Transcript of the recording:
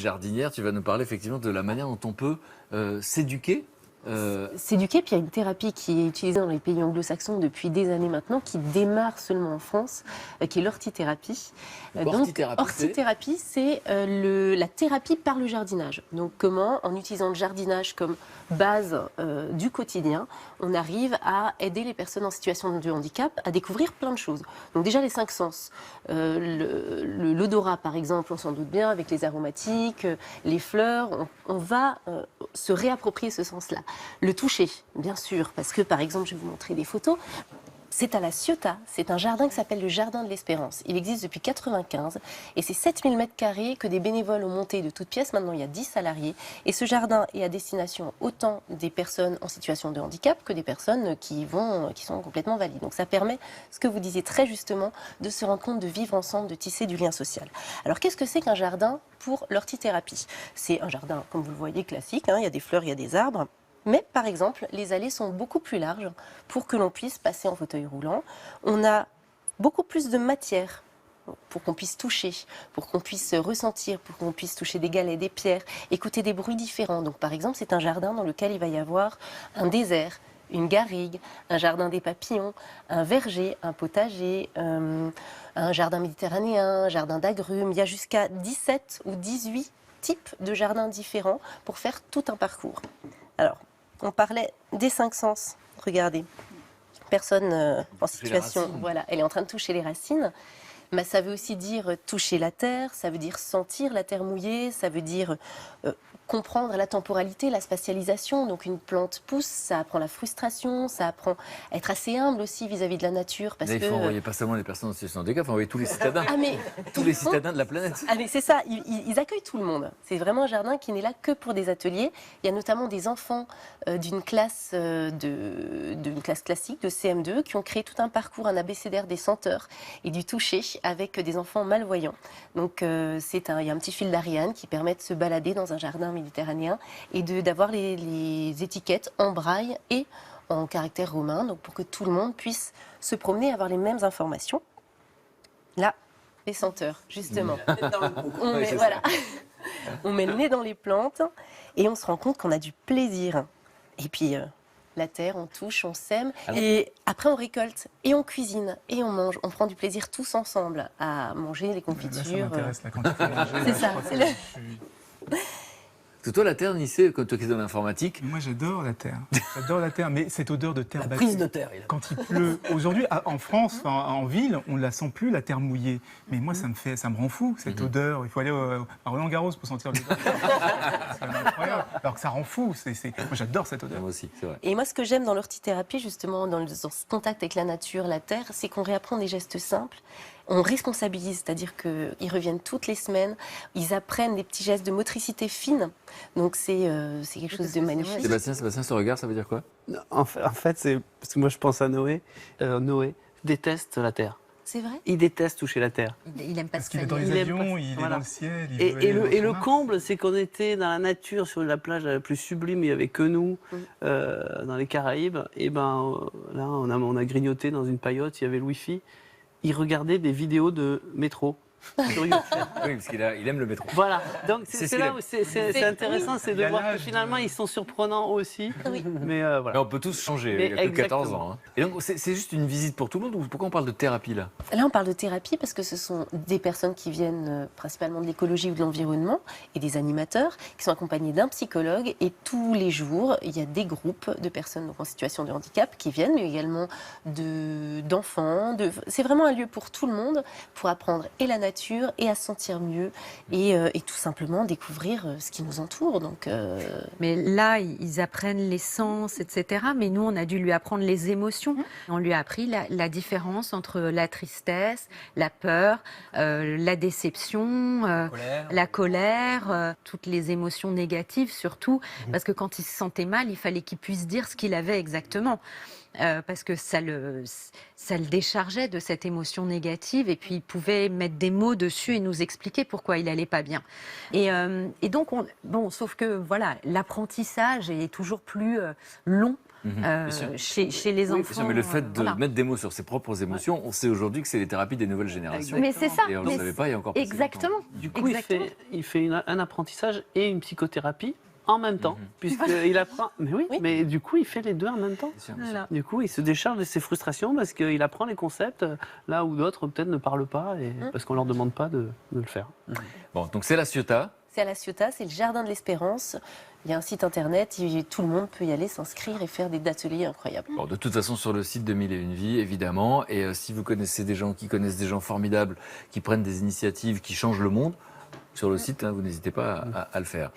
jardinière, tu vas nous parler effectivement de la manière dont on peut s'éduquer. S'éduquer, puis il y a une thérapie qui est utilisée dans les pays anglo-saxons depuis des années maintenant, qui démarre seulement en France, qui est l'hortithérapie. Hortithérapie, c'est la thérapie par le jardinage. Donc comment, en utilisant le jardinage comme base du quotidien, on arrive à aider les personnes en situation de handicap à découvrir plein de choses. Donc déjà les 5 sens. L'odorat par exemple, on s'en doute bien, avec les aromatiques, les fleurs, on va se réapproprier ce sens-là. Le toucher, bien sûr, parce que par exemple, je vais vous montrer des photos. C'est à La Ciotat, c'est un jardin qui s'appelle le Jardin de l'Espérance. Il existe depuis 1995 et c'est 7000 m² que des bénévoles ont monté de toutes pièces. Maintenant, il y a 10 salariés. Et ce jardin est à destination autant des personnes en situation de handicap que des personnes qui sont complètement valides. Donc ça permet, ce que vous disiez très justement, de se rendre compte de vivre ensemble, de tisser du lien social. Alors qu'est-ce que c'est qu'un jardin pour l'hortithérapie? C'est un jardin, comme vous le voyez, classique. Il y a des fleurs, il y a des arbres. Mais, par exemple, les allées sont beaucoup plus larges pour que l'on puisse passer en fauteuil roulant. On a beaucoup plus de matière pour qu'on puisse toucher, pour qu'on puisse ressentir, pour qu'on puisse toucher des galets, des pierres, écouter des bruits différents. Donc, par exemple, c'est un jardin dans lequel il va y avoir un désert, une garrigue, un jardin des papillons, un verger, un potager, un jardin méditerranéen, un jardin d'agrumes. Il y a jusqu'à 17 ou 18 types de jardins différents pour faire tout un parcours. Alors, on parlait des 5 sens. Regardez, personne en situation, voilà, elle est en train de toucher les racines. Mais ça veut aussi dire toucher la terre, ça veut dire sentir la terre mouillée, ça veut dire comprendre la temporalité, la spatialisation. Donc une plante pousse, ça apprend la frustration, ça apprend à être assez humble aussi vis-à-vis de la nature. Parce là, il faut envoyer pas seulement les personnes en situation de handicap, il faut envoyer tous les citadins. Tous les citadins de la planète. Ah mais c'est ça, ils accueillent tout le monde. C'est vraiment un jardin qui n'est là que pour des ateliers. Il y a notamment des enfants d'une classe, d'une classe classique, de CM2, qui ont créé tout un parcours, un abécédaire des senteurs et du toucher avec des enfants malvoyants. Donc il y a un petit fil d'Ariane qui permet de se balader dans un jardin méditerranéen et d'avoir les étiquettes en braille et en caractère romain, donc pour que tout le monde puisse se promener et avoir les mêmes informations. Là, les senteurs, justement. On met le nez dans les plantes et on se rend compte qu'on a du plaisir. Et puis, la terre, on touche, on sème. Et après, on récolte et on cuisine et on mange. On prend du plaisir tous ensemble à manger les confitures. Là, ça m'intéresse, là, quand tu fais manger. C'est ça. Parce que toi, la terre, Nissé, quand tu es dans l'informatique... Moi, j'adore la terre. J'adore la terre, mais cette odeur de terre battue. Prise de terre. Quand il pleut. Aujourd'hui, en France, en ville, on ne la sent plus, la terre mouillée. Mais moi, ça me rend fou, cette odeur. Il faut aller à Roland-Garros pour sentir l'odeur. C'est incroyable. Alors que ça rend fou. Moi, j'adore cette odeur. Moi aussi, c'est vrai. Et moi, ce que j'aime dans l'hortithérapie, justement, dans ce contact avec la nature, la terre, c'est qu'on réapprend des gestes simples. On responsabilise, c'est-à-dire qu'ils reviennent toutes les semaines, ils apprennent des petits gestes de motricité fine, donc c'est quelque chose de magnifique. Sébastien, ce regard, ça veut dire quoi? En fait, c'est parce que moi je pense à Noé. Noé déteste la terre. C'est vrai? Il déteste toucher la terre. Il aime pas Parce se qu'il est dans faillir. les aime avions, pas- il est voilà. dans le ciel. Il veut Et aller le dans son comble, c'est qu'on était dans la nature, sur la plage la plus sublime, il n'y avait que nous, dans les Caraïbes. Et ben là, on a grignoté dans une paillote, il y avait le Wi-Fi. Il regardait des vidéos de métro sur YouTube. Oui, parce qu'il aime le métro. Voilà, donc C'est c'est là où c'est intéressant, c'est de voir que finalement ils sont surprenants aussi. Oui. Mais voilà. Mais on peut tous changer, Mais il n'y a que 14 exactement. ans. Et donc, c'est juste une visite pour tout le monde ou pourquoi on parle de thérapie là? Là, on parle de thérapie parce que ce sont des personnes qui viennent principalement de l'écologie ou de l'environnement et des animateurs qui sont accompagnés d'un psychologue. Et tous les jours, il y a des groupes de personnes donc, en situation de handicap qui viennent, mais également d'enfants. C'est vraiment un lieu pour tout le monde pour apprendre et la nature et à se sentir mieux et tout simplement découvrir ce qui nous entoure. Donc, Mais là, ils apprennent les sens, etc. Mais nous, on a dû lui apprendre les émotions. On lui a appris la différence entre la tristesse, la peur, la déception, la colère, toutes les émotions négatives surtout. Parce que quand il se sentait mal, il fallait qu'il puisse dire ce qu'il avait exactement. Parce que ça le déchargeait de cette émotion négative et puis il pouvait mettre des mots dessus et nous expliquer pourquoi il allait pas bien. Et donc, sauf que voilà, l'apprentissage est toujours plus long Bien sûr. chez les Oui, enfants. bien sûr, mais le fait de voilà. mettre des mots sur ses propres émotions, on sait aujourd'hui que c'est les thérapies des nouvelles générations. Mais c'est ça. Et on ne mais le savait pas il y a encore pas si Exactement. longtemps. Du coup, Exactement. il fait un apprentissage et une psychothérapie en même temps, puisqu'il apprend. Mais oui, Oui. mais du coup, il fait les deux en même temps. Bien sûr, bien sûr. Voilà. Du coup, il se décharge de ses frustrations parce qu'il apprend les concepts là où d'autres peut-être ne parlent pas et parce qu'on leur demande pas de le faire. Bon, donc c'est la Ciotat. C'est à la Ciotat, c'est le Jardin de l'Espérance. Il y a un site internet, tout le monde peut y aller s'inscrire et faire des ateliers incroyables. Bon, de toute façon, sur le site de 1001 vies, évidemment. Et si vous connaissez des gens qui connaissent des gens formidables, qui prennent des initiatives, qui changent le monde, sur le site, hein, vous n'hésitez pas à le faire.